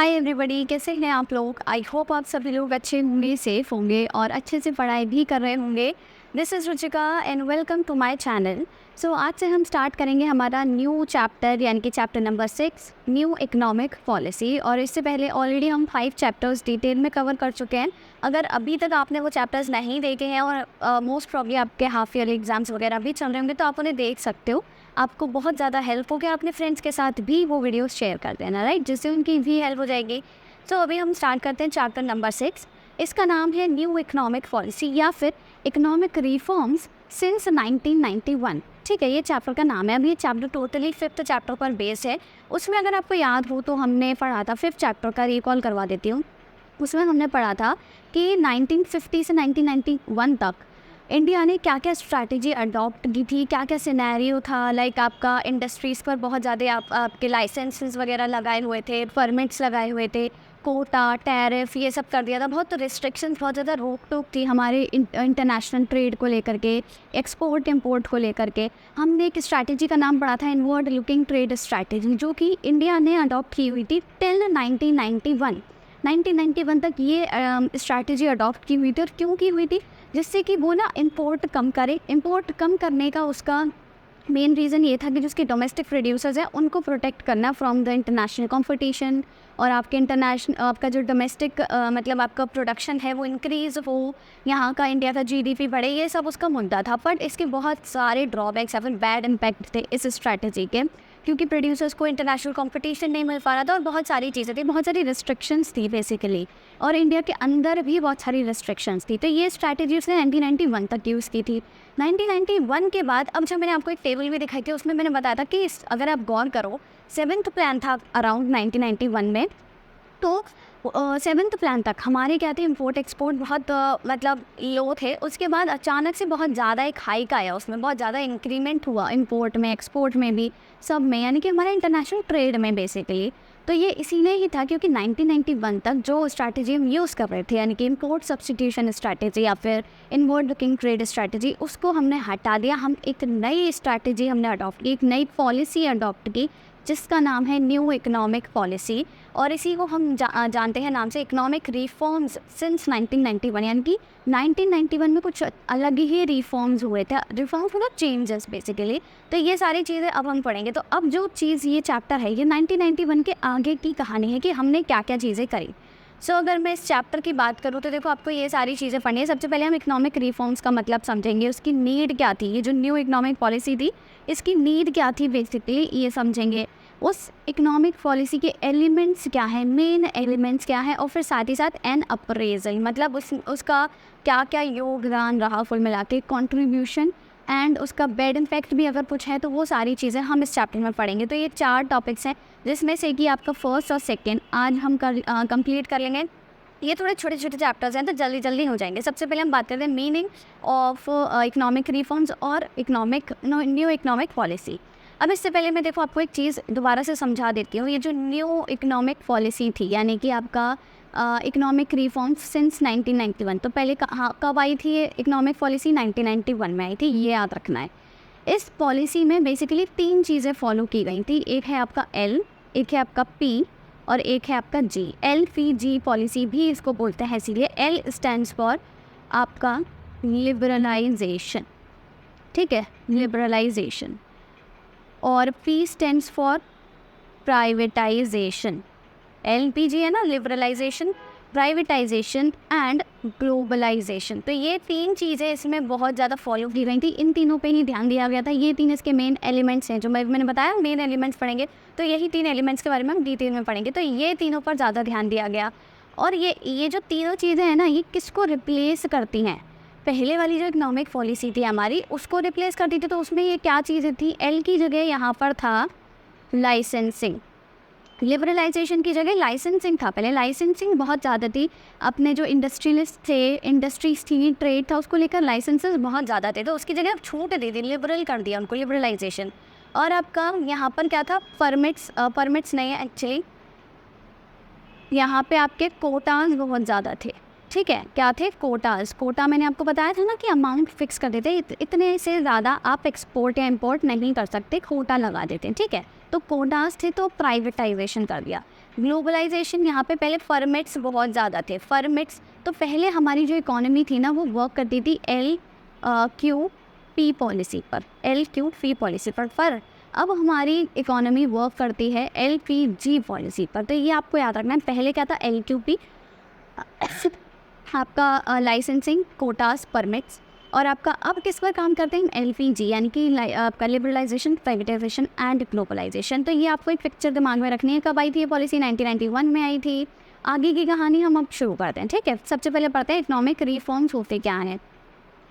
Hi everybody, कैसे हैं आप लोग। आई होप आप सभी लोग अच्छे होंगे, सेफ होंगे और अच्छे से पढ़ाई भी कर रहे होंगे। This is Ruchika and welcome to my channel. So आज से हम स्टार्ट करेंगे हमारा न्यू चैप्टर यानी कि chapter number 6 new economic policy. और इससे पहले ऑलरेडी हम 5 चैप्टर्स डिटेल में कवर कर चुके हैं। अगर अभी तक आपने वो चैप्टर्स नहीं देखे हैं और मोस्ट प्रॉब्ली आपके हाफ ईयरली एग्जाम्स वगैरह भी चल रहे होंगे तो आप उन्हें देख सकते हो। आपको बहुत ज़्यादा हेल्प होगी। अपने फ्रेंड्स के साथ भी वो वीडियोस शेयर कर देना, राइट, जिससे उनकी भी हेल्प हो जाएगी। सो अभी हम स्टार्ट करते हैं चैप्टर नंबर 6। इसका नाम है न्यू इकोनॉमिक पॉलिसी या फिर इकोनॉमिक रिफॉर्म्स सिंस 1991। ठीक है, ये चैप्टर का नाम है। अभी ये चैप्टर टोटली 5th चैप्टर पर बेस्ड है। उसमें अगर आपको याद हो तो हमने पढ़ा था 5th चैप्टर का, रिकॉल करवा देती हूँ। उसमें हमने पढ़ा था कि 1950 से 1991 तक इंडिया ने क्या क्या स्ट्रैटेजी अडॉप्ट की थी, क्या क्या सिनेरियो था। लाइक आपका इंडस्ट्रीज़ पर बहुत ज़्यादा आपके लाइसेंसेस वगैरह लगाए हुए थे, परमिट्स लगाए हुए थे, कोटा, टैरिफ, ये सब कर दिया था। बहुत रिस्ट्रिक्शंस, बहुत ज़्यादा रोक टोक थी हमारे इंटरनेशनल ट्रेड को लेकर के, एक्सपोर्ट इम्पोर्ट को लेकर के। हमने एक स्ट्रैटेजी का नाम पढ़ा था इनवर्ड लुकिंग ट्रेड स्ट्रैटेजी, जो कि इंडिया ने अडॉप्ट की हुई थी टिल 1991 तक ये स्ट्रैटेजी अडॉप्ट की हुई थी। और क्यों की हुई थी? जिससे कि वो ना इंपोर्ट कम करे। इंपोर्ट कम करने का उसका मेन रीज़न ये था कि जो उसके डोमेस्टिक प्रोड्यूसर्स हैं उनको प्रोटेक्ट करना फ्रॉम द इंटरनेशनल कंपटीशन। और आपके इंटरनेशनल आपका जो डोमेस्टिक मतलब आपका प्रोडक्शन है वो इंक्रीज़ हो, यहाँ का इंडिया का जीडीपी बढ़े, ये सब उसका मुद्दा था। बट इसके बहुत सारे ड्रॉबैक्स या फिर बैड इम्पैक्ट थे इस स्ट्रैटेजी के, क्योंकि प्रोड्यूसर्स को इंटरनेशनल कंपटीशन नहीं मिल पा रहा था और बहुत सारी चीज़ें थी, बहुत सारी रिस्ट्रिक्शंस थी बेसिकली। और इंडिया के अंदर भी बहुत सारी रिस्ट्रिक्शंस थी। तो ये स्ट्रैटेजी उसने 1991 तक यूज़ की थी। 1991 के बाद अब जब मैंने आपको एक टेबल भी दिखाई थी, उसमें मैंने बताया था कि अगर आप गौर करो 7th प्लान था अराउंड 1991 में। तो 7th प्लान तक हमारे क्या थे, इंपोर्ट एक्सपोर्ट बहुत मतलब लो थे। उसके बाद अचानक से बहुत ज़्यादा एक हाइक आया, उसमें बहुत ज़्यादा इंक्रीमेंट हुआ इंपोर्ट में, एक्सपोर्ट में भी, सब में, यानी कि हमारे इंटरनेशनल ट्रेड में बेसिकली। तो ये इसीलिए ही था क्योंकि 1991 तक जो स्ट्रैटेजी हम यूज़ कर रहे थे यानी कि इंपोर्ट सब्स्टिट्यूशन स्ट्रैटेजी या फिर इनवर्ड लुकिंग ट्रेड स्ट्रैटेजी, उसको हमने हटा दिया। हम एक नई स्ट्रैटेजी हमने अडॉप्ट की, एक नई पॉलिसी अडॉप्ट की जिसका नाम है न्यू इकोनॉमिक पॉलिसी। और इसी को हम जानते हैं नाम से इकोनॉमिक रिफॉर्म्स सिंस 1991। यानी कि 1991 में कुछ अलग ही रिफॉर्म्स हुए थे। रिफॉर्म्स मतलब चेंजेस बेसिकली। तो ये सारी चीज़ें अब हम पढ़ेंगे। तो अब जो चीज़ ये चैप्टर है ये 1991 के आगे की कहानी है कि हमने क्या क्या चीज़ें करी। सो अगर मैं इस चैप्टर की बात करूँ तो देखो आपको ये सारी चीज़ें पढ़नी है। सबसे पहले हम इकोनॉमिक रिफॉर्म्स का मतलब समझेंगे, उसकी नीड क्या थी। ये जो न्यू इकोनॉमिक पॉलिसी थी इसकी नीड क्या थी बेसिकली, ये समझेंगे। उस इकोनॉमिक पॉलिसी के एलिमेंट्स क्या है, मेन एलिमेंट्स क्या है, और फिर साथ ही साथ एन अप्रेजल मतलब उसका क्या क्या योगदान रहा, फुल मिला के कंट्रीब्यूशन, एंड उसका बैड इम्पैक्ट भी अगर कुछ है तो वो सारी चीज़ें हम इस चैप्टर में पढ़ेंगे। तो ये 4 टॉपिक्स हैं जिसमें से कि आपका फर्स्ट और सेकेंड आज हम कंप्लीट कर लेंगे। ये थोड़े छोटे छोटे चैप्टर्स हैं तो जल्दी जल्दी हो जाएंगे। सबसे पहले हम बात करते हैं मीनिंग ऑफ इकोनॉमिक रिफॉर्म्स और न्यू इकोनॉमिक पॉलिसी। अब इससे पहले मैं देखो आपको एक चीज़ दोबारा से समझा देती हूँ। ये जो न्यू इकोनॉमिक पॉलिसी थी यानी कि आपका इकोनॉमिक रिफॉर्म्स सिंस 1991, तो पहले कब आई थी ये इकोनॉमिक पॉलिसी? 1991 में आई थी, ये याद रखना है। इस पॉलिसी में बेसिकली 3 चीज़ें फॉलो की गई थी। एक है आपका एल, एक है आपका पी और एक है आपका जी। LPG पॉलिसी भी इसको बोलते हैं, इसीलिए एल स्टैंड्स फॉर आपका लिबरलाइजेशन, ठीक है, लिबरलाइजेशन। और P stands for privatisation. LPG है ना, लिबरलाइजेशन, प्राइवेटाइजेशन एंड ग्लोबलाइजेशन। तो ये 3 चीज़ें इसमें बहुत ज़्यादा फॉलो की गई थी। इन तीनों पे ही ध्यान दिया गया था। ये 3 इसके मेन एलिमेंट्स हैं जो मैंने बताया, मेन एलिमेंट्स पढ़ेंगे। तो यही 3 एलिमेंट्स के बारे में हम डिटेल में पढ़ेंगे। तो ये तीनों पर ज़्यादा ध्यान दिया गया। और ये जो तीनों चीज़ें हैं ना, ये किसको रिप्लेस करती हैं? पहले वाली जो इकोनॉमिक पॉलिसी थी हमारी उसको रिप्लेस करती थी। तो उसमें ये क्या चीज़ें थी? एल की जगह यहाँ पर था लाइसेंसिंग। लिबरलाइजेशन की जगह लाइसेंसिंग था। पहले लाइसेंसिंग बहुत ज़्यादा थी। अपने जो इंडस्ट्रियलिस्ट थे, इंडस्ट्रीज थी, ट्रेड था, उसको लेकर लाइसेंसेस बहुत ज़्यादा थे। तो उसकी जगह अब छूट दे दी, लिबरल कर दिया उनको, लिबरलाइजेशन। और आपका यहाँ पर क्या था? परमिट्स नहीं है एक्चुअली, यहाँ पे आपके कोटाज बहुत ज़्यादा थे। ठीक है, क्या थे? कोटाज। कोटा मैंने आपको बताया था ना कि अमाउंट फिक्स कर देते, इतने से ज़्यादा आप एक्सपोर्ट या इंपोर्ट नहीं कर सकते, कोटा लगा देते हैं। ठीक है, तो कोटास थे तो प्राइवेटाइजेशन कर दिया। ग्लोबलाइजेशन, यहाँ पे पहले परमिट्स बहुत ज़्यादा थे, परमिट्स। तो पहले हमारी जो इकोनॉमी थी ना वो वर्क करती थी LQP पॉलिसी पर, LQP पॉलिसी पर अब हमारी इकोनॉमी वर्क करती है LPG पॉलिसी पर। तो ये आपको याद रखना है, पहले क्या था LQP आपका लाइसेंसिंग, कोटास, परमिट्स, और आपका अब किस पर काम करते हैं LPG, यानी कि आपका लिबरलाइजेशन, प्राइवेटाइजेशन एंड ग्लोबलाइजेशन। तो ये आपको एक पिक्चर दिमाग में रखनी है। कब आई थी ये पॉलिसी? 1991 में आई थी। आगे की कहानी हम अब शुरू करते हैं, ठीक है। सबसे पहले पढ़ते हैं इकोनॉमिक रिफॉर्म्स होते क्या हैं।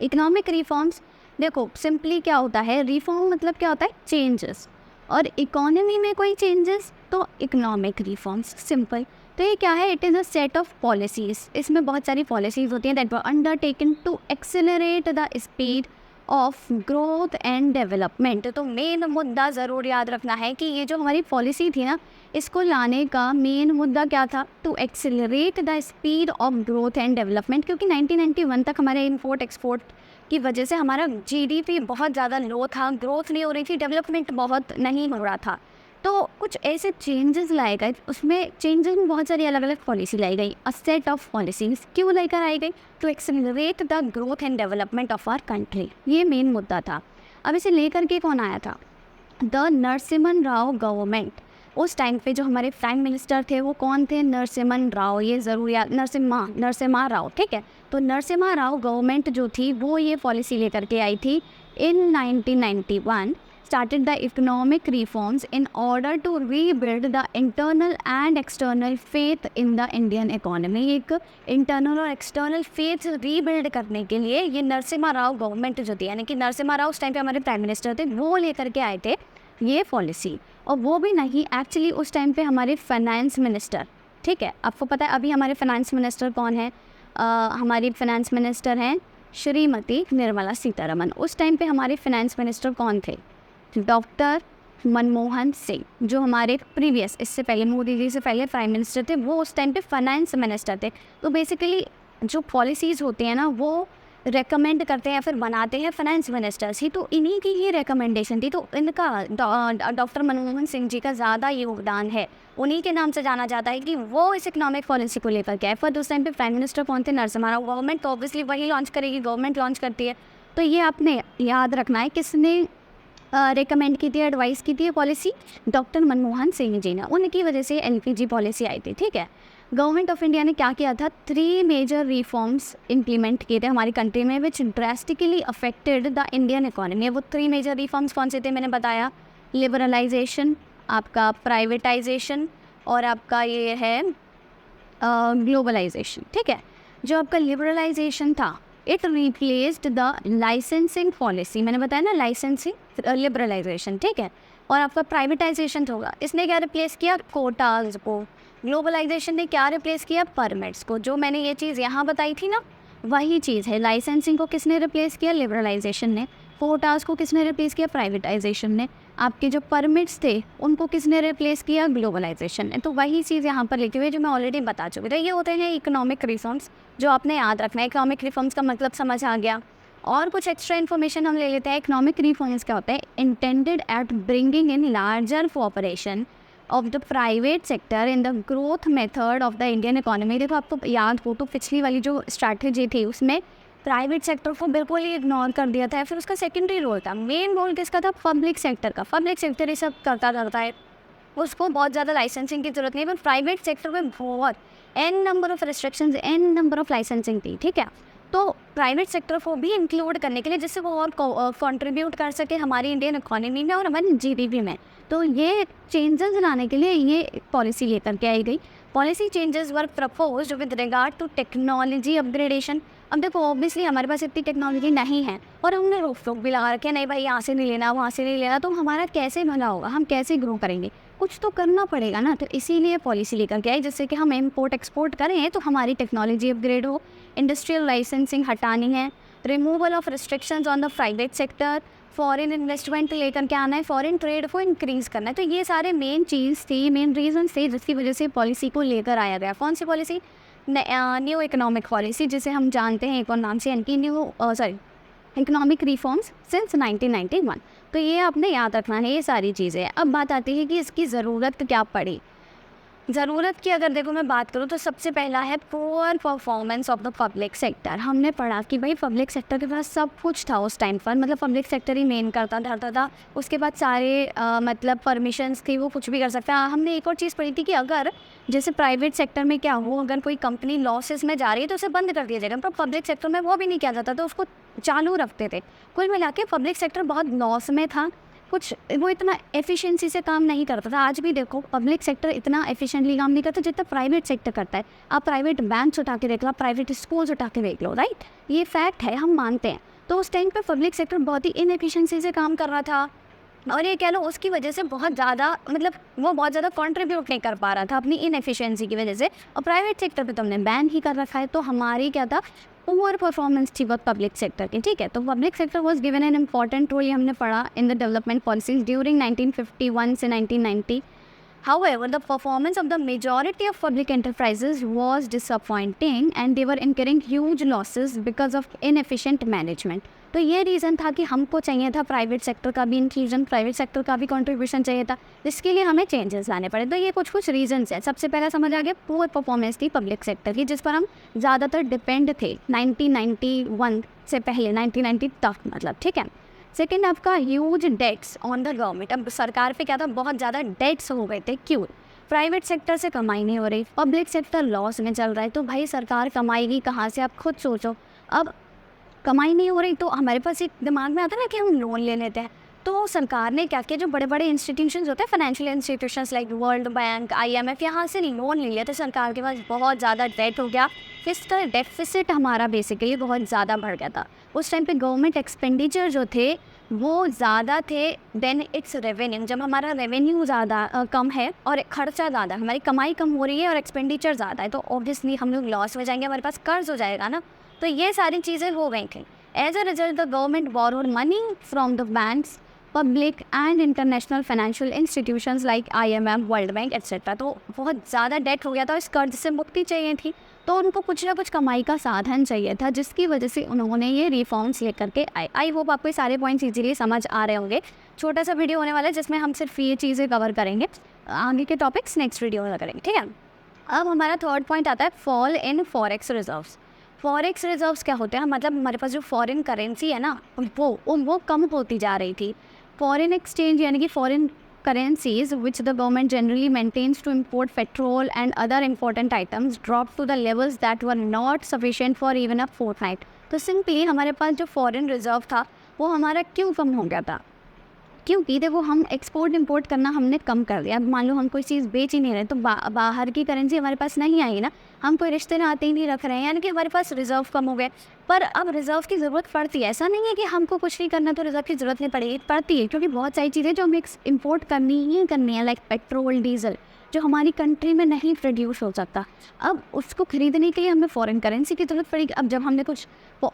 इकोनॉमिक रिफॉर्म्स, देखो सिंपली क्या होता है, रिफॉर्म मतलब क्या होता है? चेंजेस, और इकोनॉमी में कोई चेंजेस तो इकोनॉमिक रिफॉर्म्स, सिंपल। तो ये क्या है? It is a set of policies, इसमें बहुत सारी पॉलिसीज़ होती हैं that were undertaken to accelerate the speed of growth and development. तो मेन मुद्दा ज़रूर याद रखना है कि ये जो हमारी पॉलिसी थी ना, इसको लाने का मेन मुद्दा क्या था? To accelerate the speed of growth and development. क्योंकि 1991 तक हमारे इंपोर्ट एक्सपोर्ट की वजह से हमारा GDP बहुत ज़्यादा लो था, ग्रोथ नहीं हो रही थी, डेवलपमेंट बहुत नहीं हो रहा था। तो कुछ ऐसे चेंजेस लाए गए, उसमें चेंजेस में बहुत सारी अलग अलग पॉलिसी लाई गई, अ सेट ऑफ पॉलिसीज क्यों लेकर आई गई? To accelerate the growth and development of our country, ये मेन मुद्दा था। अब इसे लेकर के कौन आया था? The Narasimhan Rao government. उस टाइम पे जो हमारे प्राइम मिनिस्टर थे वो कौन थे? नरसिम्हन राव, ये ज़रूर याद, नरसिम्हा राव, ठीक है। तो नरसिम्हा राव गवर्नमेंट जो थी वो ये पॉलिसी लेकर के आई थी इन 1991। started the economic reforms in order to rebuild the internal and external faith in the Indian economy। एक इंटरनल और एक्सटर्नल फेथ रीबिल्ड करने के लिए ये नरसिम्हा राव गवर्नमेंट जो थी, यानी कि नरसिम्हा राव उस टाइम पे हमारे प्राइम मिनिस्टर थे, वो लेकर के आए थे ये पॉलिसी। और वो भी नहीं, एक्चुअली उस टाइम पे हमारे फाइनेंस मिनिस्टर, ठीक है, आपको पता है अभी हमारे फाइनेंस मिनिस्टर कौन है? हमारी फाइनेंस मिनिस्टर हैं श्रीमती निर्मला सीतारमन। उस टाइम पे हमारे फाइनेंस मिनिस्टर कौन थे? डॉक्टर मनमोहन सिंह, जो हमारे प्रीवियस, इससे पहले मोदी जी से पहले प्राइम मिनिस्टर थे, वो उस टाइम पे फाइनेंस मिनिस्टर थे। तो बेसिकली जो पॉलिसीज़ होती हैं ना वो रेकमेंड करते हैं या फिर बनाते हैं फाइनेंस मिनिस्टर्स ही, तो इन्हीं की ही रिकमेंडेशन थी। तो इनका डॉक्टर मनमोहन सिंह जी का ज़्यादा योगदान है, उन्हीं के नाम से जाना जाता है कि वो इस इकोनॉमिक पॉलिसी को लेकर के आए। पर उस टाइम पे प्राइम मिनिस्टर कौन थे? नरसिम्हा राव। गवर्नमेंट तो ऑब्वियसली वही लॉन्च करेगी, गवर्नमेंट लॉन्च करती है। तो ये आपने याद रखना है, किसने रिकमेंड की थी, एडवाइस की थी ये पॉलिसी? डॉक्टर मनमोहन सिंह जी ने। उनकी वजह से LPG पॉलिसी आई थी, ठीक है। गवर्नमेंट ऑफ इंडिया ने क्या किया था? 3 मेजर रिफॉर्म्स इंप्लीमेंट किए थे हमारी कंट्री में, which drastically affected the Indian economy. वो 3 मेजर रिफॉर्म्स कौन से थे? मैंने बताया, लिबरलाइजेशन, आपका प्राइवेटाइजेशन, और आपका ये है ग्लोबलाइजेशन, ठीक है। जो आपका लिबरलाइजेशन था, it replaced the licensing policy, मैंने बताया ना, लाइसेंसिंग लिबरलाइजेशन, ठीक है। और आपका प्राइवेटाइजेशन होगा, इसने क्या रिप्लेस किया? कोटाज को। ग्लोबलाइजेशन ने क्या रिप्लेस किया? परमिट्स को। जो मैंने ये चीज़ यहाँ बताई थी ना, वही चीज़ है। लाइसेंसिंग को किसने रिप्लेस किया? लिबरलाइजेशन ने। कोटाज को किसने रिप्लेस किया? प्राइवेटाइजेशन ने। आपके जो परमिट्स थे उनको किसने रिप्लेस किया? ग्लोबलाइजेशन ने। तो वही चीज़ यहाँ पर लिखी हुई है जो मैं ऑलरेडी बता चुकी थी। ये होते हैं इकोनॉमिक रिफॉर्म्स, जो आपने याद रखना है। इकोनॉमिक रिफॉर्म्स का मतलब समझ आ गया। और कुछ एक्स्ट्रा इन्फॉर्मेशन हम ले लेते हैं। इकोनॉमिक रिफॉर्म्स क्या होता है? Intended at bringing in larger cooperation of the private sector in the growth method of the Indian economy. देखो आपको याद हो तो पिछली वाली जो स्ट्रैटेजी थी उसमें प्राइवेट सेक्टर को बिल्कुल ही इग्नोर कर दिया था, फिर उसका सेकेंडरी रोल था। मेन रोल किसका था? पब्लिक सेक्टर का। पब्लिक सेक्टर ये सब करता है, उसको बहुत ज़्यादा लाइसेंसिंग की जरूरत नहीं है, पर प्राइवेट सेक्टर में बहुत n number of restrictions, n number of licensing थी, ठीक है। तो प्राइवेट सेक्टर को भी इंक्लूड करने के लिए, जिससे वो और कंट्रीब्यूट कर सके हमारी इंडियन इकोनॉमी में और हमारी GDP में, तो ये चेंजेस लाने के लिए ये पॉलिसी लेकर के आई गई। Policy changes were proposed with regard to technology upgradation. अब देखो ऑब्वियसली हमारे पास इतनी टेक्नोलॉजी नहीं है और हमने रोक टोक भी लगा रखे, नहीं भाई यहाँ से नहीं लेना, वहाँ से नहीं लेना, तो हमारा कैसे भला होगा? हम कैसे ग्रो करेंगे? कुछ तो करना पड़ेगा ना। तो इसीलिए पॉलिसी लेकर के आई, जिससे कि हम इम्पोर्ट एक्सपोर्ट करें तो हमारी टेक्नोलॉजी अपग्रेड हो। इंडस्ट्रियल लाइसेंसिंग हटानी है, removal of restrictions on the private sector, foreign investment लेकर के आना है, फॉरेन ट्रेड को इंक्रीज़ करना है। तो ये सारे मेन चीज़ थी, मेन रीजन थे जिसकी वजह से पॉलिसी को लेकर आया गया। कौन सी पॉलिसी? न्यू इकोनॉमिक पॉलिसी, जिसे हम जानते हैं एक और नाम से, यानी कि इकोनॉमिक रिफॉर्म्स सिंस 1991। तो ये आपने याद रखना है ये सारी चीज़ें। अब बात आती है कि इसकी ज़रूरत क्या पड़ी। ज़रूरत की अगर देखो मैं बात करूँ तो सबसे पहला है poor performance of the public sector. हमने पढ़ा कि भाई पब्लिक सेक्टर के पास सब कुछ था उस टाइम पर, मतलब पब्लिक सेक्टर ही मेन करता धरता था। उसके बाद सारे मतलब परमिशंस थी, वो कुछ भी कर सकता है। हमने एक और चीज़ पढ़ी थी कि अगर जैसे प्राइवेट सेक्टर में क्या हो, अगर कोई कंपनी लॉसेस में जा रही है तो उसे बंद कर दिया जाएगा, पर पब्लिक सेक्टर में वो भी नहीं किया जाता, तो उसको चालू रखते थे। कुल मिला के पब्लिक सेक्टर बहुत लॉस में था, कुछ वो इतना एफिशिएंसी से काम नहीं करता था। आज भी देखो पब्लिक सेक्टर इतना एफिशिएंटली काम नहीं करता जितना प्राइवेट सेक्टर करता है। आप प्राइवेट बैंक्स उठा के देख लो, प्राइवेट स्कूल्स उठा के देख लो, राइट, ये फैक्ट है, हम मानते हैं। तो उस टाइम पे पब्लिक सेक्टर बहुत ही इनएफिशिएंसी से काम कर रहा था, और ये कह लो उसकी वजह से बहुत ज़्यादा मतलब वो बहुत ज़्यादा कंट्रीब्यूट नहीं कर पा रहा था अपनी इनएफिशिएंसी की वजह से। और प्राइवेट सेक्टर पे तो हमने बैन ही कर रखा है, तो हमारी क्या था, पुअर परफॉर्मेंस थी बहुत पब्लिक सेक्टर की, ठीक है। तो public sector was given an important role, ये हमने पढ़ा in the development policies during 1951 से 1990। However, the performance of the majority of public enterprises was disappointing and they were incurring huge losses because of inefficient management. तो ये reason था कि हमको चाहिए था प्राइवेट सेक्टर का भी इंक्लूजन, प्राइवेट सेक्टर का भी कंट्रीब्यूशन चाहिए था, जिसके लिए हमें चेंजेस लाने पड़े। तो ये कुछ रीजंस है। सबसे पहला समझ आ गया, पुअर परफॉर्मेंस थी पब्लिक सेक्टर की, जिस पर हम ज़्यादातर डिपेंड थे 1991 से पहले, 1990 तक मतलब, ठीक है। सेकेंड, आपका huge debts on the government. अब सरकार पे क्या था, बहुत ज़्यादा डेट्स हो गए थे। क्यों? प्राइवेट सेक्टर से कमाई नहीं हो रही, पब्लिक सेक्टर लॉस में चल रहा है, तो भाई सरकार कमाएगी कहाँ से, आप खुद सोचो। अब कमाई नहीं हो रही तो हमारे पास एक दिमाग में आता है ना कि हम लोन ले लेते हैं। तो सरकार ने क्या किया, जो बड़े बड़े इंस्टीट्यूशंस होते हैं, financial institutions like world bank, IMF, यहाँ से लोन ले लिया, तो सरकार के पास बहुत ज़्यादा डेट हो गया। फिस्कल डेफिसिट हमारा बेसिकली बहुत ज़्यादा बढ़ गया था। उस टाइम पे गवर्नमेंट एक्सपेंडिचर जो थे वो ज़्यादा थे देन इट्स रेवेन्यू। जब हमारा रेवेन्यू ज़्यादा कम है और खर्चा ज़्यादा, हमारी कमाई कम हो रही है और एक्सपेंडिचर ज़्यादा है, तो ऑब्वियसली हम लोग लॉस में जाएंगे, हमारे पास कर्ज हो जाएगा ना। तो ये सारी चीज़ें हो गई थी। As a result the government borrowed money from the banks, public and international financial institutions like IMF, World Bank etcetera. तो बहुत ज़्यादा डेट हो गया था, इस कर्ज से मुक्ति चाहिए थी, तो उनको कुछ ना कुछ कमाई का साधन चाहिए था, जिसकी वजह से उन्होंने ये रिफॉर्म्स लेकर के आए। आई होप आपको ये सारे पॉइंट्स इजीली समझ आ रहे होंगे। छोटा सा वीडियो होने वाला है जिसमें हम सिर्फ ये चीज़ें कवर करेंगे, आगे के टॉपिक्स नेक्स्ट वीडियो में करेंगे, ठीक है। अब हमारा थर्ड पॉइंट आता है fall in forex reserves. Forex reserves क्या होते हैं, मतलब हमारे पास जो फॉरेन करेंसी है ना वो कम होती जा रही थी। फॉरेन एक्सचेंज यानी कि foreign currencies which the government generally maintains to import petrol and other important items dropped to the levels that were not sufficient for even a fortnight। तो सिंपली हमारे पास जो फॉरेन रिजर्व था वो हमारा क्यों कम हो गया था, क्योंकि देखो हम एक्सपोर्ट इंपोर्ट करना हमने कम कर दिया। अब मान लो हम कोई चीज़ बेच ही नहीं रहे तो बाहर की करेंसी हमारे पास नहीं आई ना, हम कोई रिश्ते नाते ही नहीं रख रहे हैं, यानी कि हमारे पास रिजर्व कम हो गए। पर अब रिजर्व की ज़रूरत पड़ती है, ऐसा नहीं है कि हमको कुछ नहीं करना तो रिजर्व की ज़रूरत नहीं पड़ेगी, पड़ती है, क्योंकि बहुत सारी चीज़ें जो हमें इंपोर्ट करनी ही करनी है, लाइक पेट्रोल, डीजल, जो हमारी कंट्री में नहीं प्रोड्यूस हो सकता। अब उसको खरीदने के लिए हमें फॉरेन करेंसी की ज़रूरत पड़ेगी। अब जब हमने कुछ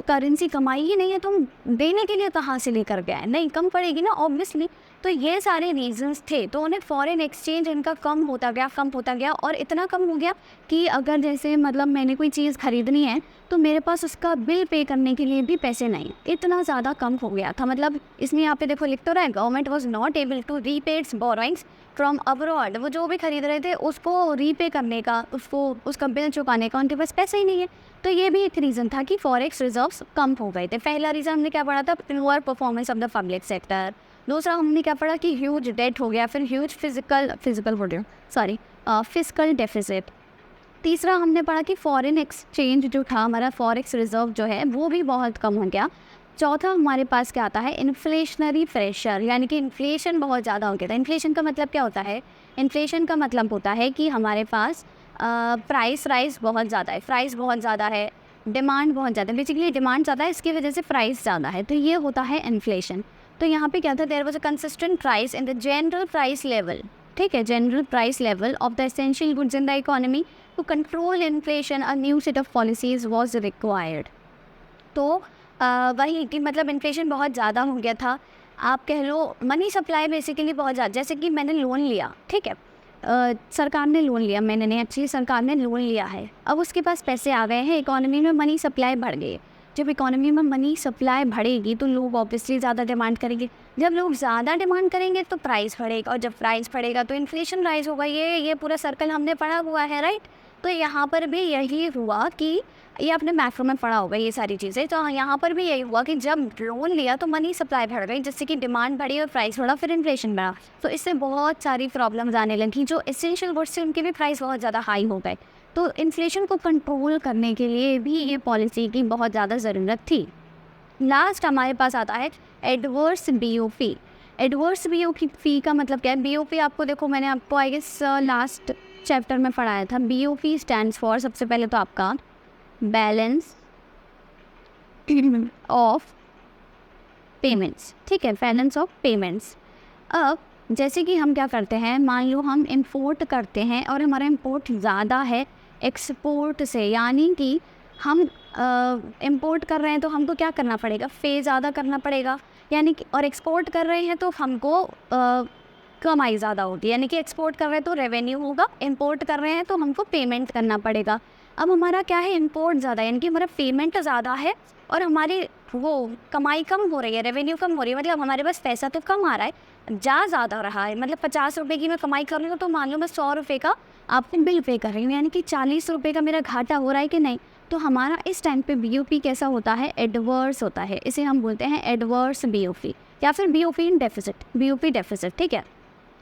करेंसी कमाई ही नहीं है तो हम देने के लिए कहाँ से लेकर गए, नहीं कम पड़ेगी ना ऑब्वियसली। तो ये सारे रीजंस थे, तो उन्हें फॉरेन एक्सचेंज इनका कम होता गया और इतना कम हो गया कि अगर जैसे मतलब मैंने कोई चीज़ खरीदनी है तो मेरे पास उसका बिल पे करने के लिए भी पैसे नहीं, इतना ज़्यादा कम हो गया था। मतलब इसमें यहाँ पे देखो लिख तो रहा है, government was not able to repay its borrowings from abroad. वो जो भी खरीद रहे थे उसको रीपे करने का, उसका बिल चुकाने का उनके पास पैसे ही नहीं है। तो ये भी एक रीज़न था कि फॉरेक्स रिजर्व्स कम हो गए थे। पहला रीज़न हमने क्या पढ़ा था, poor performance of the public sector. दूसरा हमने क्या पढ़ा कि ह्यूज डेट हो गया, फिर ह्यूज फिजिकल डेफिसिट। तीसरा हमने पढ़ा कि फॉरेन एक्सचेंज जो था हमारा, फॉरेक्स रिजर्व जो है वो भी बहुत कम हो गया। चौथा हमारे पास क्या आता है, इन्फ्लेशनरी प्रेशर, यानी कि इन्फ्लेशन बहुत ज़्यादा हो गया था। इन्फ्लेशन का मतलब क्या होता है, इन्फ्लेशन का मतलब होता है कि हमारे पास प्राइस राइज बहुत ज़्यादा है, प्राइस बहुत ज़्यादा है, डिमांड बहुत ज़्यादा है, बेसिकली डिमांड ज़्यादा है, इसकी वजह से प्राइस ज़्यादा है, तो ये होता है इन्फ्लेशन। तो यहाँ पे क्या था, there was a consistent price in the general price level, ठीक है, general price level of the essential goods in the economy. To control inflation a new set of policies was required. तो वही कि मतलब इन्फ्लेशन बहुत ज़्यादा हो गया था, आप कह लो मनी सप्लाई बेसिकली बहुत ज़्यादा। जैसे कि मैंने लोन लिया, ठीक है, सरकार ने लोन लिया, मैंने नहीं, एक्चुअली सरकार ने लोन लिया है, अब उसके पास पैसे आ गए हैं, इकोनॉमी में मनी सप्लाई बढ़ गई, जब इकोनॉमी में मनी सप्लाई बढ़ेगी तो लोग ऑब्वियसली ज़्यादा डिमांड करेंगे, जब लोग ज़्यादा डिमांड करेंगे तो प्राइस बढ़ेगा, और जब प्राइस बढ़ेगा तो इन्फ्लेशन राइज होगा। ये पूरा सर्कल हमने पढ़ा हुआ है, राइट। तो यहाँ पर भी यही हुआ कि ये आपने मैक्रो में पढ़ा होगा ये सारी चीज़ें। तो यहाँ पर भी यही हुआ कि जब लोन लिया तो मनी सप्लाई बढ़ गई, जिससे कि डिमांड बढ़ी और प्राइस बढ़ा, फिर इन्फ्लेशन बढ़ा। तो इससे बहुत सारी प्रॉब्लम्स आने लगी, जो एसेंशियल गुड्स थे उनके भी प्राइस बहुत ज़्यादा हाई हो गए। तो इन्फ्लेशन को कंट्रोल करने के लिए भी ये पॉलिसी की बहुत ज़्यादा ज़रूरत थी। लास्ट हमारे पास आता है एडवर्स BOP। एडवर्स BOP का मतलब क्या है? BOP आपको देखो, मैंने आपको आई गेस लास्ट चैप्टर में पढ़ाया था। BOP स्टैंड्स फॉर, सबसे पहले तो आपका बैलेंस ऑफ पेमेंट्स, ठीक है, बैलेंस ऑफ पेमेंट्स। अब जैसे कि हम क्या करते हैं, मान लो हम इंपोर्ट करते हैं और हमारा इंपोर्ट ज़्यादा है एक्सपोर्ट से, यानी कि हम इंपोर्ट कर रहे हैं तो हमको क्या करना पड़ेगा, पे ज़्यादा करना पड़ेगा, यानी कि, और एक्सपोर्ट कर रहे हैं तो हमको कमाई ज़्यादा होगी, यानी कि एक्सपोर्ट कर रहे हैं तो रेवेन्यू होगा, इंपोर्ट कर रहे हैं तो हमको पेमेंट करना पड़ेगा। अब हमारा क्या है, इंपोर्ट ज़्यादा, यानी कि हमारा पेमेंट ज़्यादा है और हमारी वो कमाई कम हो रही है, रेवेन्यू कम हो रही है, मतलब हमारे पास पैसा तो कम आ रहा है, ज़्यादा रहा है। मतलब 50 रुपये की मैं कमाई कर रही हूँ तो मान लो मैं 100 रुपये का आपको बिल पे कर रही हूँ, यानी कि 40 रुपये का मेरा घाटा हो रहा है कि नहीं। तो हमारा इस टाइम पे BOP कैसा होता है, एडवर्स होता है। इसे हम बोलते हैं एडवर्स BOP, या फिर BOP इन डेफिसिट, BOP डेफिसिट, ठीक है।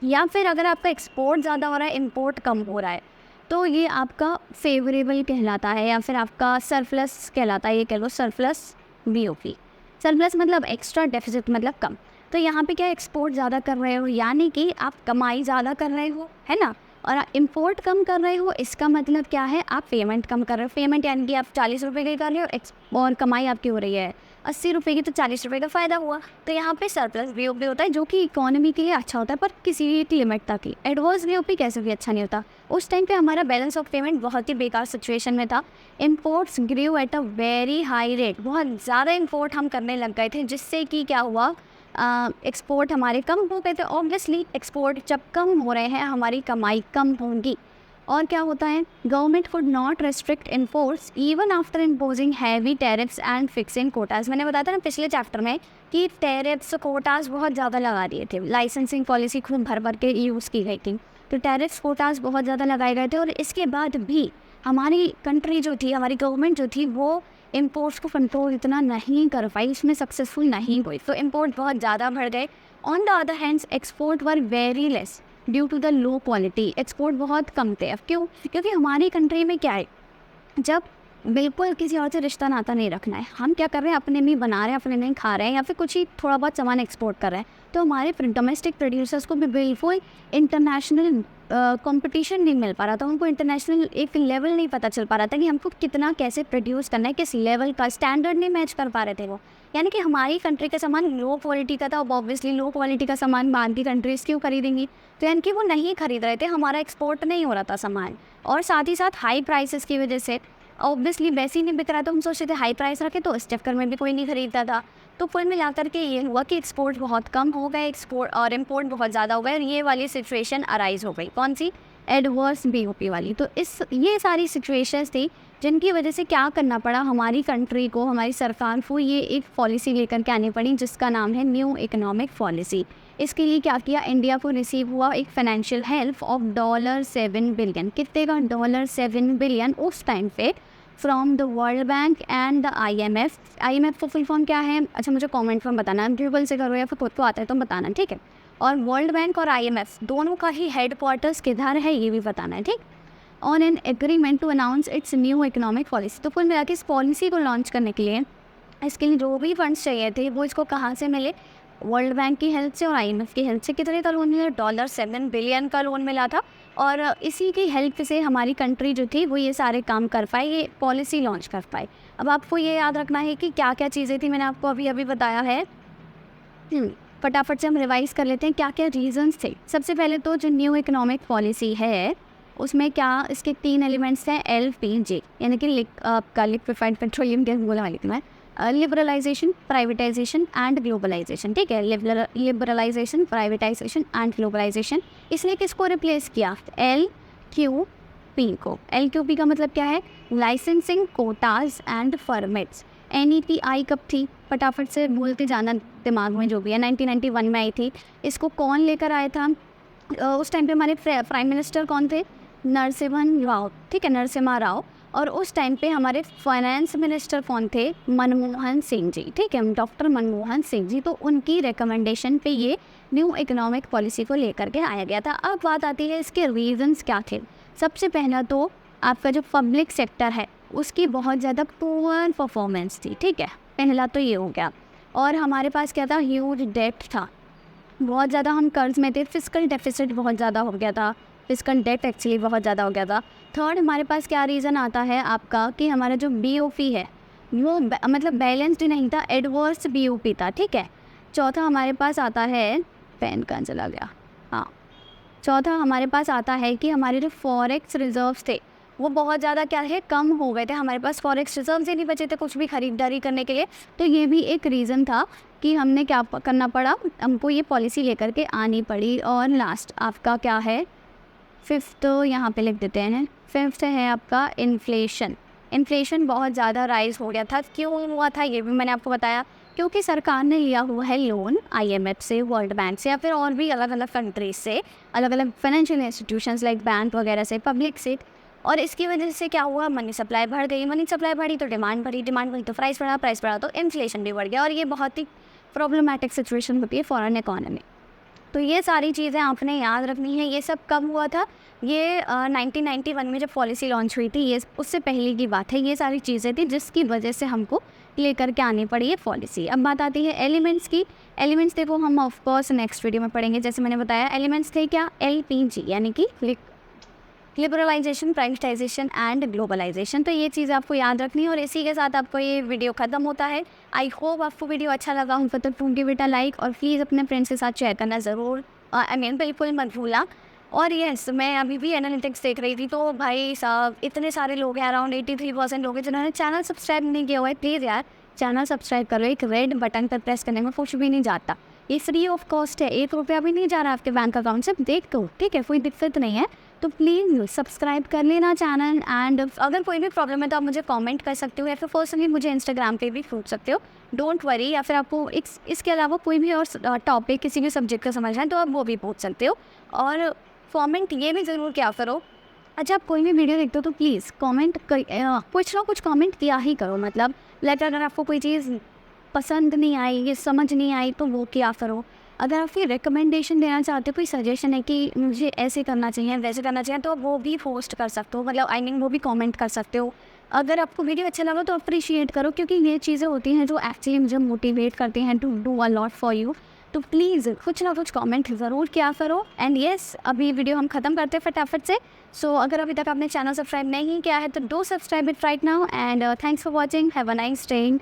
या फिर अगर आपका एक्सपोर्ट ज़्यादा हो रहा है, इंपोर्ट कम हो रहा है, तो ये आपका फेवरेबल कहलाता है, या फिर आपका सरप्लस कहलाता है। ये कह लो सरप्लस BOP। सरप्लस मतलब एक्स्ट्रा, डेफिसिट मतलब कम। तो यहाँ पे क्या, एक्सपोर्ट ज़्यादा कर रहे हो यानी कि आप कमाई ज़्यादा कर रहे हो, है ना, और इंपोर्ट कम कर रहे हो, इसका मतलब क्या है, आप पेमेंट कम कर रहे हो। पेमेंट यानी कि आप 40 रुपये की कर रहे हो और कमाई आपकी हो रही है 80 रुपये की, तो 40 रुपये का फ़ायदा हुआ। तो यहाँ पे सरप्लस BOP होता है, जो कि इकोनॉमी के लिए अच्छा होता है, पर किसी एक लिमिट तक ही। एडवर्स BOP कैसे भी अच्छा नहीं होता। उस टाइम पे हमारा बैलेंस ऑफ पेमेंट बहुत ही बेकार सिचुएशन में था। Imports grew at a very high rate, बहुत ज़्यादा इम्पोर्ट हम करने लग गए थे, जिससे कि क्या हुआ, एक्सपोर्ट हमारे कम हो गए थे। ऑब्वियसली एक्सपोर्ट जब कम हो रहे हैं, हमारी कमाई कम होगी। और क्या होता है, government could not restrict enforce even after imposing heavy tariffs and fixing Kota's. मैंने बताया था ना पिछले चैप्टर में कि टैरिफ्स कोटाज बहुत ज़्यादा लगा दिए थे, लाइसेंसिंग पॉलिसी खूब भर भर के यूज़ की गई थी, तो टैरिफ्स कोटाज बहुत ज़्यादा लगाए गए थे। और इसके बाद भी हमारी कंट्री जो थी, हमारी गवर्नमेंट जो थी, वो इम्पोर्ट्स को कंट्रोल इतना नहीं कर पाई, इसमें सक्सेसफुल नहीं हुई, तो इम्पोर्ट बहुत ज़्यादा बढ़ गए। On the other hands export were very less due to the low quality. Export बहुत कम थे। अब क्यों, क्योंकि हमारी कंट्री में क्या है, जब बिल्कुल किसी और से रिश्ता नाता नहीं रखना है, हम क्या कर रहे हैं, अपने में बना रहे हैं, अपने में खा रहे हैं, या फिर कुछ ही थोड़ा बहुत सामान एक्सपोर्ट कर रहे हैं, तो हमारे डोमेस्टिक प्रोड्यूसर्स को भी बिल्कुल इंटरनेशनल कंपटीशन नहीं मिल पा रहा था, उनको इंटरनेशनल एक लेवल नहीं पता चल पा रहा था कि हमको कितना कैसे प्रोड्यूस करना है, किस लेवल का स्टैंडर्ड नहीं मैच कर पा रहे थे वो। यानी कि हमारी कंट्री का सामान लो क्वालिटी का था, अब ऑब्वियसली लो क्वालिटी का सामान बाहर की कंट्रीज़ क्यों खरीदेंगी, तो यानी कि वो नहीं खरीद रहे थे, हमारा एक्सपोर्ट नहीं हो रहा था सामान। और साथ ही साथ हाई प्राइसेस की वजह से ऑब्वियसली वैसे ही नहीं बिक रहा, तो हम सोचते थे हाई प्राइस रखे तो इस चक्कर में भी कोई नहीं खरीदता था। तो कुल मिलाकर के ये हुआ कि एक्सपोर्ट बहुत कम हो गए, एक्सपोर्ट और इम्पोर्ट बहुत ज़्यादा हो गए, और ये वाली सिचुएशन अराइज हो गई। कौन सी, एडवर्स BOP वाली। तो ये सारी सिचुएशंस थी जिनकी वजह से क्या करना पड़ा हमारी कंट्री को, हमारी सरकार को ये एक पॉलिसी लेकर के आनी पड़ी, जिसका नाम है न्यू इकोनॉमिक पॉलिसी। इसके लिए क्या किया, इंडिया को रिसीव हुआ एक फाइनेंशियल हेल्प ऑफ $7 बिलियन। कितने का, $7 बिलियन उस टाइम पे, from the world bank and the IMF। IMF का फुल फॉर्म क्या है, अच्छा मुझे कमेंट में बताना, गूगल से करो या फिर खुद को आता है तो बताना, ठीक है। और वर्ल्ड बैंक और IMF दोनों का ही हेडक्वार्टर्स किधर है ये भी बताना है, ठीक। On an agreement to announce its new economic policy. तो कुल मिला के इस पॉलिसी को लॉन्च करने के लिए, इसके लिए जो भी फंड्स चाहिए थे वो इसको कहाँ से मिले, वर्ल्ड बैंक की हेल्प से और IMF की हेल्प से। कितने का लोन मिला, $7 बिलियन का लोन मिला था, और इसी की हेल्प से हमारी कंट्री जो थी वो ये सारे काम कर पाई, ये पॉलिसी लॉन्च कर पाई। अब आपको ये याद रखना है कि क्या क्या चीज़ें थी, मैंने आपको अभी बताया है। फटाफट से हम रिवाइज कर लेते हैं क्या क्या रीजंस थे। सबसे पहले तो जो न्यू इकोनॉमिक पॉलिसी है उसमें क्या, इसके 3 एलिमेंट्स हैं, LPG यानी कि आपका लिक्विफाइड पेट्रोलियम गैस बोला वाली थी मैं, लिबरलाइजेशन, प्राइवेटाइजेशन एंड ग्लोबलाइजेशन, ठीक है। Liberalisation, privatisation and globalisation. इसने किसको रिप्लेस किया, LQP को। LQP का मतलब क्या है, licensing, Kota's and permits. NEP कब थी, फटाफट से बोलते जाना दिमाग में जो भी है, 1991 में आई थी। इसको कौन लेकर आया था? उस टाइम पे हमारे प्राइम मिनिस्टर कौन थे? नरसिम्हन राव, ठीक है, नरसिम्हा राव। और उस टाइम पे हमारे फाइनेंस मिनिस्टर कौन थे? मनमोहन सिंह जी, ठीक है, डॉक्टर मनमोहन सिंह जी। तो उनकी रिकमेंडेशन पे ये न्यू इकोनॉमिक पॉलिसी को लेकर के आया गया था। अब बात आती है इसके रीजंस क्या थे। सबसे पहला तो आपका जो पब्लिक सेक्टर है उसकी बहुत ज़्यादा पुअर परफॉर्मेंस थी, ठीक है, पहला तो ये हो गया। और हमारे पास क्या था? ह्यूज डेट था, बहुत ज़्यादा हम कर्ज में थे, फिजिकल डेफिसिट बहुत ज़्यादा हो गया था, फिजिकल डेट एक्चुअली बहुत ज़्यादा हो गया था। थर्ड हमारे पास क्या रीज़न आता है आपका कि हमारा जो BOP है वो मतलब बैलेंस्ड नहीं था, एडवर्स BOP था, ठीक है। चौथा हमारे पास आता है, पेन कहाँ चला गया, हाँ, चौथा हमारे पास आता है कि हमारे जो फॉरेक्स रिजर्व्स थे वो बहुत ज़्यादा क्या है, कम हो गए थे। हमारे पास फॉरेक्स रिजर्व्स ही नहीं बचे थे कुछ भी खरीदारी करने के लिए। तो ये भी एक रीज़न था कि हमने क्या करना पड़ा, हमको ये पॉलिसी लेकर के आनी पड़ी। और लास्ट आपका क्या है, फिफ्थ यहाँ पे लिख देते हैं, फिफ्थ है आपका इन्फ्लेशन। इन्फ्लेशन बहुत ज़्यादा राइज़ हो गया था। क्यों हुआ था ये भी मैंने आपको बताया, क्योंकि सरकार ने लिया हुआ है लोन IMF से, वर्ल्ड बैंक से, या फिर और भी अलग अलग कंट्रीज से, अलग अलग फाइनेंशियल इंस्टीट्यूशंस लाइक बैंक वगैरह से, पब्लिक से। और इसकी वजह से क्या हुआ, मनी सप्लाई बढ़ गई, मनी सप्लाई बढ़ी तो डिमांड बढ़ी, डिमांड बढ़ी तो प्राइस बढ़ा, प्राइस बढ़ा तो इन्फ्लेशन भी बढ़ गया। और ये बहुत ही प्रॉब्लमेटिक सिचुएशन होती है फॉरेन इकोनॉमी। तो ये सारी चीज़ें आपने याद रखनी है। ये सब कब हुआ था? ये 1991 में जब पॉलिसी लॉन्च हुई थी, ये उससे पहले की बात है। ये सारी चीज़ें थी जिसकी वजह से हमको लेकर के आनी पड़ी ये पॉलिसी। अब बात आती है एलिमेंट्स की। एलिमेंट्स देखो हम ऑफकोर्स नेक्स्ट वीडियो में पढ़ेंगे। जैसे मैंने बताया एलिमेंट्स थे क्या, LPG यानी कि लिबरलाइजेशन, प्राइवेटाइजेशन एंड ग्लोबलाइजेशन। तो ये चीज़ आपको याद रखनी है। और इसी के साथ आपको ये वीडियो ख़त्म होता है। आई होप आपको वीडियो अच्छा लगा हो तो टूंगी बेटा लाइक, और प्लीज़ अपने फ्रेंड्स के साथ शेयर करना ज़रूर, बिल्कुल मत भूलना। और यस, मैं अभी भी एनालिटिक्स देख रही थी, तो भाई साहब इतने सारे लोग हैं, अराउंड 83% लोग हैं जिन्होंने चैनल सब्सक्राइब नहीं किया हुआ है। प्लीज़ यार चैनल सब्सक्राइब करो, एक रेड बटन पर प्रेस करने में कुछ भी नहीं जाता, ये फ्री ऑफ कॉस्ट है, 1 रुपया भी नहीं जा रहा आपके बैंक अकाउंट से, देख दो, ठीक है, कोई दिक्कत नहीं है। तो प्लीज़ सब्सक्राइब कर लेना चैनल। एंड अगर कोई भी प्रॉब्लम है तो आप मुझे कमेंट कर सकते हो, या फिर पर्सनली मुझे इंस्टाग्राम पे भी पूछ सकते हो, डोंट वरी। या फिर आपको इसके अलावा कोई भी और टॉपिक किसी भी सब्जेक्ट का समझना है तो आप वो भी पूछ सकते हो। और कमेंट ये भी ज़रूर क्या करो, अच्छा आप कोई भी वीडियो देखते हो तो प्लीज़ कमेंट कुछ ना कुछ कमेंट किया ही करो। मतलब लाइक अगर आपको कोई चीज़ पसंद नहीं आई, ये समझ नहीं आई, तो वो क्या करो। अगर आप कोई रिकमेंडेशन देना चाहते हो, कोई सजेशन है कि मुझे ऐसे करना चाहिए, वैसे करना चाहिए, तो वो भी पोस्ट कर सकते हो, मतलब वो भी कमेंट कर सकते हो। अगर आपको वीडियो अच्छा लगा तो अप्रिशिएट करो, क्योंकि ये चीज़ें होती हैं जो एक्चुअली मुझे मोटिवेट करती हैं to do a lot for you. तो प्लीज़ कुछ ना कुछ कमेंट ज़रूर किया करो। एंड येस, अभी वीडियो हम ख़त्म करते हैं फटाफट से। सो अगर अभी तक आपने चैनल सब्सक्राइब नहीं किया है तो do subscribe it right now. And thanks for watching, have a nice day.